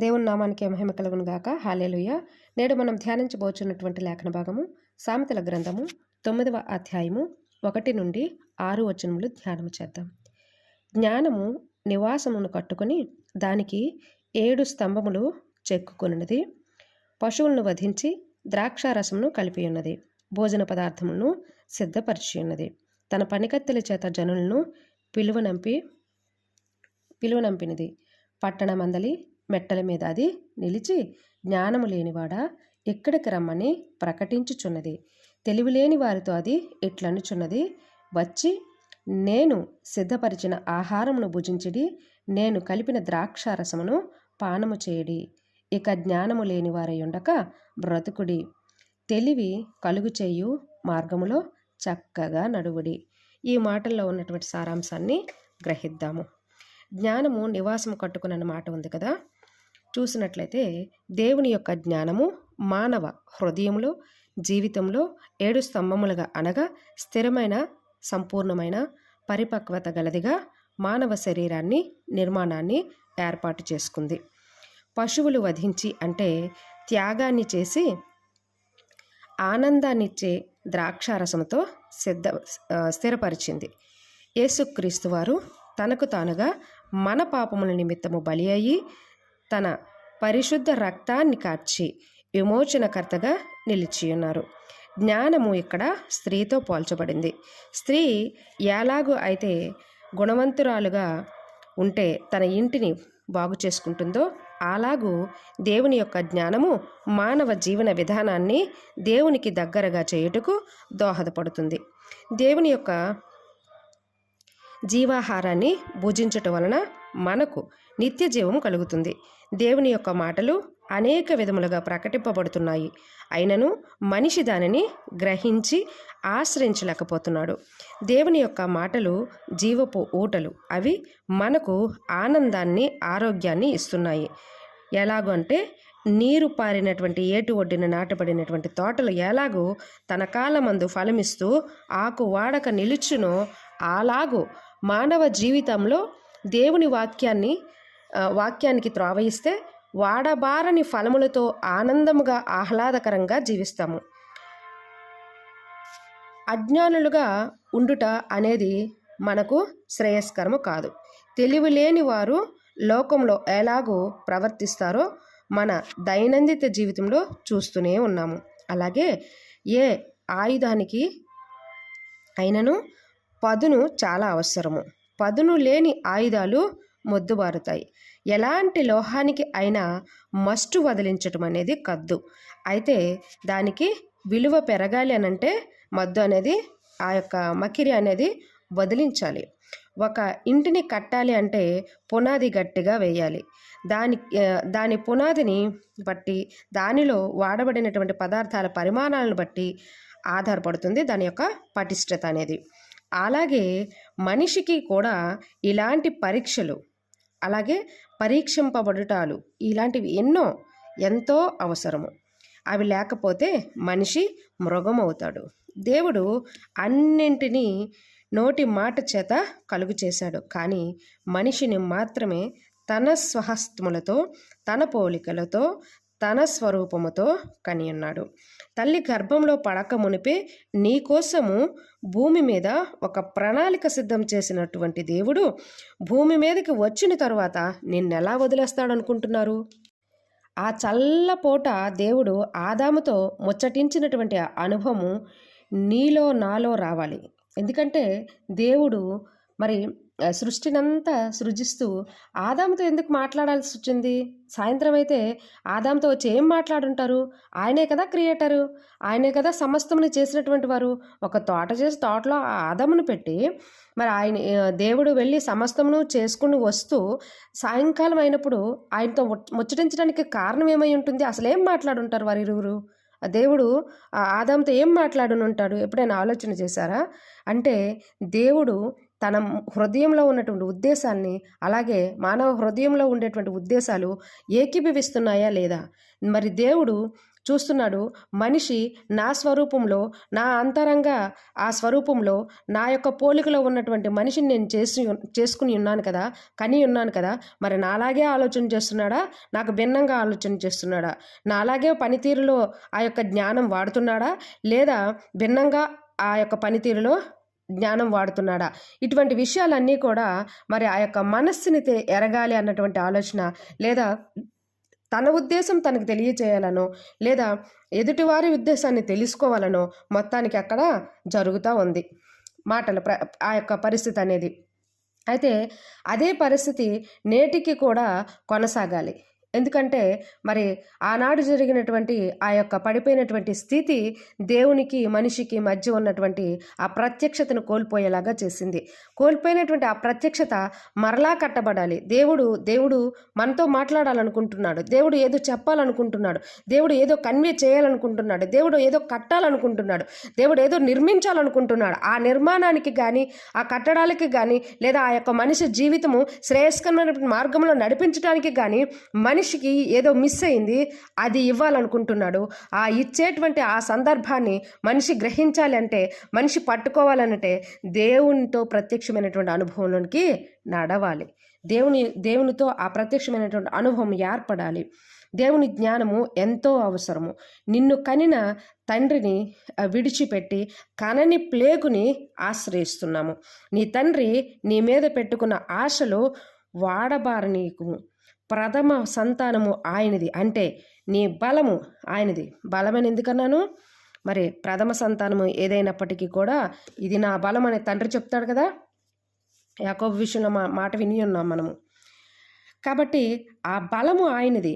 దేవుని నామానికి మహిమ కలుగును గాక. హల్లెలూయా. నేడు మనం ధ్యానించబోచున్నటువంటి లేఖన భాగము సామెతల గ్రంథము 9వ అధ్యాయము 1 నుండి 6 వచనములు ధ్యానము చేద్దాం. జ్ఞానము నివాసమును కట్టుకొని దానికి 7 స్తంభములు చెక్కుకొనున్నది. పశువులను వధించి ద్రాక్షారసమును కలిపి ఉన్నది. భోజన పదార్థములను సిద్ధపరిచి ఉన్నది. తన పనికత్తెల చేత జనులను పిలువనంపినది. పట్టణమందలి మెట్టల మీద అది నిలిచి జ్ఞానము లేనివాడా ఇక్కడికి రమ్మని ప్రకటించుచున్నది. తెలివిలేని వారితో అది ఇట్లనుచున్నది, వచ్చి నేను సిద్ధపరిచిన ఆహారమును భుజించిడి, నేను కలిపిన ద్రాక్షారసమును పానము చేయడి. ఇక జ్ఞానము లేని వారయుండక బ్రతుకుడి. తెలివి కలుగు చేయు మార్గములో చక్కగా నడువుడి. ఈ మాటల్లో ఉన్నటువంటి సారాంశాన్ని గ్రహిద్దాము. జ్ఞానము నివాసం కట్టుకున్న మాట ఉంది కదా. చూసినట్లయితే దేవుని యొక్క జ్ఞానము మానవ హృదయంలో జీవితంలో 7 స్తంభములుగా అనగా స్థిరమైన సంపూర్ణమైన పరిపక్వత గలదిగా మానవ శరీరాన్ని నిర్మాణాన్ని ఏర్పాటు చేసుకుంది. పశువులు వధించి అంటే త్యాగాన్ని చేసి ఆనందాన్నిచ్చే ద్రాక్షారసంతో స్థిరపరిచింది. యేసుక్రీస్తు వారు తనకు తానుగా మన పాపముల నిమిత్తము బలి అయ్యి తన పరిశుద్ధ రక్తాన్ని కార్చి విమోచనకర్తగా నిలిచి ఉన్నారు. జ్ఞానము ఇక్కడ స్త్రీతో పోల్చబడింది. స్త్రీ ఎలాగూ అయితే గుణవంతురాలుగా ఉంటే తన ఇంటిని బాగు చేసుకుంటుందో అలాగూ దేవుని యొక్క జ్ఞానము మానవ జీవన విధానాన్ని దేవునికి దగ్గరగా చేయుటకు దోహదపడుతుంది. దేవుని యొక్క జీవాహారాన్ని భుజించటం వలన మనకు నిత్య జీవం కలుగుతుంది. దేవుని యొక్క మాటలు అనేక విధములుగా ప్రకటింపబడుతున్నాయి. అయినను మనిషి దానిని గ్రహించి ఆశ్రయించలేకపోతున్నాడు. దేవుని యొక్క మాటలు జీవపు ఊటలు. అవి మనకు ఆనందాన్ని ఆరోగ్యాన్ని ఇస్తున్నాయి. ఎలాగో అంటే నీరు పారినటువంటి ఏటు ఒడ్డిన నాటబడినటువంటి తోటలు ఎలాగూ తన కాలమందు ఫలమిస్తూ ఆకు వాడక నిలుచునో అలాగూ మానవ జీవితంలో దేవుని వాక్యానికి త్రోవయిస్తే వాడబారని ఫలములతో ఆనందముగా ఆహ్లాదకరంగా జీవిస్తాము. అజ్ఞానులుగా ఉండుట అనేది మనకు శ్రేయస్కరము కాదు. తెలివి లేని వారు లోకంలో ఎలాగో ప్రవర్తిస్తారో మన దైనందిన జీవితంలో చూస్తూనే ఉన్నాము. అలాగే ఏ ఆయుధానికి అయినను పదును చాలా అవసరము. పదును లేని ఆయుధాలు మొద్దుబారుతాయి. ఎలాంటి లోహానికి అయినా మస్టు వదిలించటం అనేది కద్దు. అయితే దానికి విలువ పెరగాలి అనంటే మద్దు అనేది ఆ యొక్క మకిరి అనేది వదిలించాలి. ఒక ఇంటిని కట్టాలి అంటే పునాది గట్టిగా వేయాలి. దాని పునాదిని బట్టి దానిలో వాడబడినటువంటి పదార్థాల పరిమాణాలను బట్టి ఆధారపడుతుంది దాని యొక్క పటిష్టత అనేది. అలాగే మనిషికి కూడా ఇలాంటి పరీక్షలు అలాగే పరీక్షింపబడుటాలు ఇలాంటివి ఎంతో అవసరము. అవి లేకపోతే మనిషి మృగమవుతాడు. దేవుడు అన్నింటినీ నోటి మాట చేత కలుగు చేశాడు. కానీ మనిషిని మాత్రమే తన స్వహస్తములతో తన పోలికలతో తన స్వరూపముతో కనియున్నాడు. తల్లి గర్భంలో పడక మునిపే నీ కోసము భూమి మీద ఒక ప్రణాళిక సిద్ధం చేసినటువంటి దేవుడు భూమి మీదకి వచ్చిన తరువాత నిన్నెలా వదిలేస్తాడు అనుకుంటున్నారు? ఆ చల్లపూట దేవుడు ఆదాముతో ముచ్చటించినటువంటి అనుభవం నీలో నాలో రావాలి. ఎందుకంటే దేవుడు మరి సృష్టినంతా సృజిస్తూ ఆదాముతో ఎందుకు మాట్లాడాల్సి వచ్చింది? సాయంత్రం అయితే ఆదాముతో వచ్చి ఏం మాట్లాడుంటారు? ఆయనే కదా క్రియేటరు, ఆయనే కదా సమస్తముని చేసినటువంటి వారు. ఒక తోట చేసి తోటలో ఆదామును పెట్టి మరి దేవుడు వెళ్ళి సమస్తమును చేసుకుని వస్తూ సాయంకాలం అయినప్పుడు ఆయనతో ముచ్చటించడానికి కారణం ఏమై ఉంటుంది? అసలు ఏం మాట్లాడుంటారు వారు ఇరువురు? దేవుడు ఆదాముతో ఏం మాట్లాడుని ఉంటాడు? ఎప్పుడైనా ఆలోచన చేశారా? అంటే దేవుడు తన హృదయంలో ఉన్నటువంటి ఉద్దేశాన్ని అలాగే మానవ హృదయంలో ఉండేటువంటి ఉద్దేశాలు ఏకీభవిస్తున్నాయా లేదా? మరి దేవుడు చూస్తున్నాడు. మనిషి నా స్వరూపంలో, నా అంతరంగ ఆ స్వరూపంలో, నా యొక్క పోలికలో ఉన్నటువంటి మనిషిని నేను చేసుకుని ఉన్నాను కదా, కని ఉన్నాను కదా, మరి నాలాగే ఆలోచన చేస్తున్నాడా, నాకు భిన్నంగా ఆలోచన చేస్తున్నాడా, నాలాగే పనితీరులో ఆ యొక్క జ్ఞానం వాడుతున్నాడా, లేదా భిన్నంగా ఆ యొక్క పనితీరులో జ్ఞానం వాడుతున్నాడా? ఇటువంటి విషయాలన్నీ కూడా మరి ఆ యొక్క మనస్సుని ఎరగాలి అన్నటువంటి ఆలోచన, లేదా తన ఉద్దేశం తనకు తెలియచేయాలనో, లేదా ఎదుటివారి ఉద్దేశాన్ని తెలుసుకోవాలనో మొత్తానికి అక్కడ జరుగుతూ ఉంది ఆ యొక్క పరిస్థితి అనేది. అయితే అదే పరిస్థితి నేటికి కూడా కొనసాగాలి. ఎందుకంటే మరి ఆనాడు జరిగినటువంటి ఆ యొక్క పడిపోయినటువంటి స్థితి దేవునికి మనిషికి మధ్య ఉన్నటువంటి ఆ ప్రత్యక్షతను కోల్పోయేలాగా చేసింది. కోల్పోయినటువంటి ఆ ప్రత్యక్షత మరలా కట్టబడాలి. దేవుడు మనతో మాట్లాడాలనుకుంటున్నాడు. దేవుడు ఏదో చెప్పాలనుకుంటున్నాడు. దేవుడు ఏదో కన్వే చేయాలనుకుంటున్నాడు. దేవుడు ఏదో కట్టాలనుకుంటున్నాడు. దేవుడు ఏదో నిర్మించాలనుకుంటున్నాడు. ఆ నిర్మాణానికి కానీ, ఆ కట్టడాలకి కానీ, లేదా ఆ యొక్క మనిషి జీవితము శ్రేయస్కరమైన మార్గంలో నడిపించడానికి కానీ మనిషికి ఏదో మిస్ అయింది, అది ఇవ్వాలనుకుంటున్నాడు. ఆ ఇచ్చేటువంటి ఆ సందర్భాన్ని మనిషి గ్రహించాలి అంటే, మనిషి పట్టుకోవాలంటే దేవునితో ప్రత్యక్షమైనటువంటి అనుభవంలోనికి నడవాలి. దేవునితో ఆ ప్రత్యక్షమైనటువంటి అనుభవం ఏర్పడాలి. దేవుని జ్ఞానము ఎంతో అవసరము. నిన్ను కనిన తండ్రిని విడిచిపెట్టి కనని ప్లేగుని ఆశ్రయిస్తున్నాము. నీ తండ్రి నీ మీద పెట్టుకున్న ఆశలు వాడబారనీకు. ప్రథమ సంతానము ఆయనది, అంటే నీ బలము ఆయనది. బలమని ఎందుకన్నాను? మరి ప్రథమ సంతానము ఏదైనప్పటికీ కూడా ఇది నా బలం అని తండ్రి చెప్తాడు కదా. యాకోబు విషయంలో మాట విని ఉన్నాం మనము. కాబట్టి ఆ బలము ఆయనది.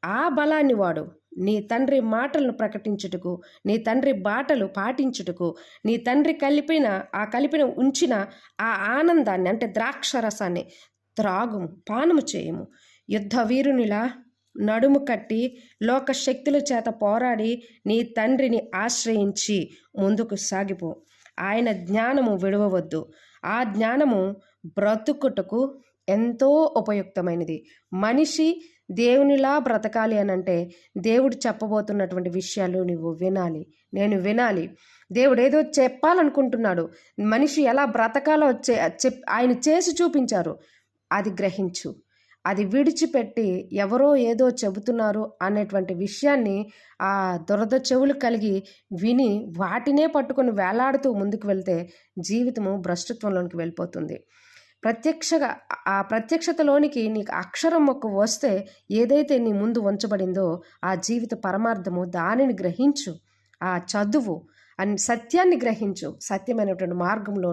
ఆ బలాన్ని వాడు నీ తండ్రి మాటలను ప్రకటించుటకు, నీ తండ్రి బాటలు పాటించుటకు, నీ తండ్రి కలిపిన ఉంచిన ఆ ఆనందాన్ని, అంటే ద్రాక్షరసాన్ని త్రాగుము, పానము చేయము. యుద్ధ వీరునిలా నడుము కట్టి లోక శక్తుల చేత పోరాడి నీ తండ్రిని ఆశ్రయించి ముందుకు సాగిపో. ఆయన జ్ఞానము విడవవద్దు. ఆ జ్ఞానము బ్రతుకుటకు ఎంతో ఉపయుక్తమైనది. మనిషి దేవునిలా బ్రతకాలి అనంటే దేవుడు చెప్పబోతున్నటువంటి విషయాలు నువ్వు వినాలి, నేను వినాలి. దేవుడు ఏదో చెప్పాలనుకుంటున్నాడు. మనిషి ఎలా బ్రతకాలో ఆయన చేసి చూపించారు. అది గ్రహించు. అది విడిచిపెట్టి ఎవరో ఏదో చెబుతున్నారు అనేటువంటి విషయాన్ని ఆ దురద చెవులు కలిగి విని వాటినే పట్టుకొని వేలాడుతూ ముందుకు వెళ్తే జీవితము భ్రష్టత్వంలోనికి వెళ్ళిపోతుంది. ఆ ప్రత్యక్షతలోనికి నీకు అక్షరం మొక్క వస్తే ఏదైతే నీ ముందు ఉంచబడిందో ఆ జీవిత పరమార్థము దానిని గ్రహించు. ఆ చదువు సత్యాన్ని గ్రహించు. సత్యమైనటువంటి మార్గంలో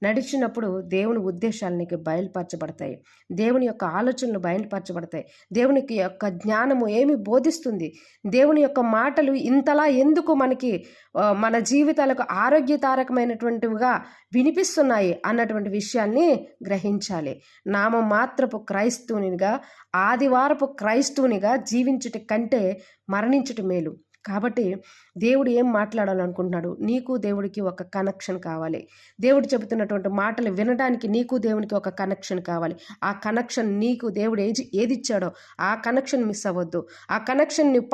నడిచినప్పుడు దేవుని ఉద్దేశాలు నీకు బయలుపరచబడతాయి. దేవుని యొక్క ఆలోచనలు బయలుపరచబడతాయి. దేవునికి యొక్క జ్ఞానము ఏమి బోధిస్తుంది, దేవుని యొక్క మాటలు ఇంతలా ఎందుకు మనకి మన జీవితాలకు ఆరోగ్యతారకమైనటువంటివిగా వినిపిస్తున్నాయి అన్నటువంటి విషయాన్ని గ్రహించాలి. నామమాత్రపు క్రైస్తవునిగా, ఆదివారపు క్రైస్తవునిగా జీవించుట కంటే మరణించుట మేలు. కాబట్టి దేవుడు ఏం మాట్లాడాలనుకుంటున్నాడు? నీకు దేవుడికి ఒక కనెక్షన్ కావాలి. దేవుడు చెబుతున్నటువంటి మాటలు వినడానికి నీకు దేవునికి ఒక కనెక్షన్ కావాలి. ఆ కనెక్షన్ నీకు దేవుడు ఏది ఇచ్చాడో ఆ కనెక్షన్ మిస్ అవ్వద్దు. ఆ కనెక్షన్ నువ్వు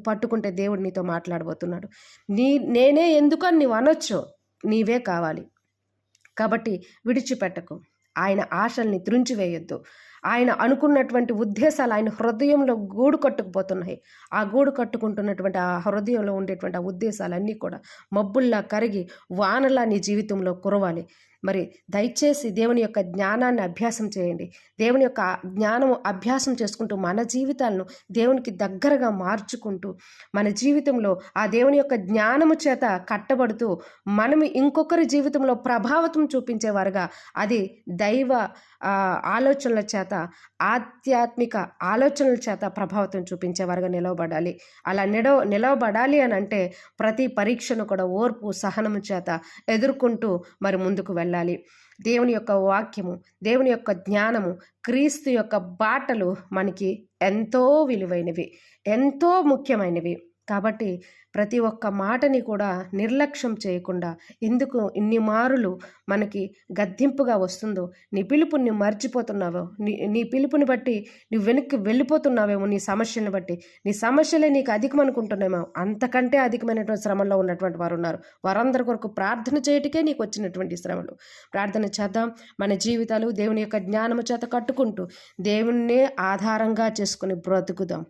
పట్టుకుంటే దేవుడు నీతో మాట్లాడబోతున్నాడు. నేనే ఎందుకని నువ్వు అనొచ్చు, నీవే కావాలి. కాబట్టి విడిచిపెట్టకు. ఆయన ఆశల్ని త్రుంచివేయొద్దు. ఆయన అనుకున్నటువంటి ఉద్దేశాలు ఆయన హృదయంలో గూడు కట్టుకుపోతున్నాయి. ఆ గూడు కట్టుకుంటున్నటువంటి ఆ హృదయంలో ఉండేటువంటి ఆ ఉద్దేశాలన్నీ కూడా మబ్బుల్లా కరిగి వానలా నీ జీవితంలో కురవాలి. మరి దయచేసి దేవుని యొక్క జ్ఞానాన్ని అభ్యాసం చేయండి. దేవుని యొక్క జ్ఞానం అభ్యాసం చేసుకుంటూ మన జీవితాలను దేవునికి దగ్గరగా మార్చుకుంటూ మన జీవితంలో ఆ దేవుని యొక్క జ్ఞానము చేత కట్టబడుతూ మనం ఇంకొకరి జీవితంలో ప్రభావితం చూపించేవారుగా, అది దైవ ఆలోచనల చేత, ఆధ్యాత్మిక ఆలోచనల చేత ప్రభావితం చూపించేవారుగా నిలవబడాలి. అలా నిలవబడాలి అని అంటే ప్రతి పరీక్షను కూడా ఓర్పు సహనము చేత ఎదుర్కొంటూ మరి ముందుకు వెళ్ళాలి. దేవుని యొక్క వాక్యము, దేవుని యొక్క జ్ఞానము, క్రీస్తు యొక్క బాటలు మనకి ఎంతో విలువైనవి, ఎంతో ముఖ్యమైనవి. కాబట్టి ప్రతి ఒక్క మాటని కూడా నిర్లక్ష్యం చేయకుండా, ఎందుకు ఇన్ని మారులు మనకి గద్దింపుగా వస్తుందో, నీ పిలుపుని మర్చిపోతున్నావో, నీ పిలుపుని బట్టి నువ్వు వెనక్కి వెళ్ళిపోతున్నావేమో, నీ సమస్యలను బట్టి, నీ సమస్యలే నీకు అధికం అనుకుంటున్నామో, అంతకంటే అధికమైనటువంటి శ్రమల్లో ఉన్నటువంటి వారు ఉన్నారు. వారందరి కొరకు ప్రార్థన చేయటికే నీకు వచ్చినటువంటి శ్రమలు. ప్రార్థన చేద్దాం. మన జీవితాలు దేవుని యొక్క జ్ఞానము చేత కట్టుకుంటూ దేవుణ్ణే ఆధారంగా చేసుకుని బ్రతుకుదాం.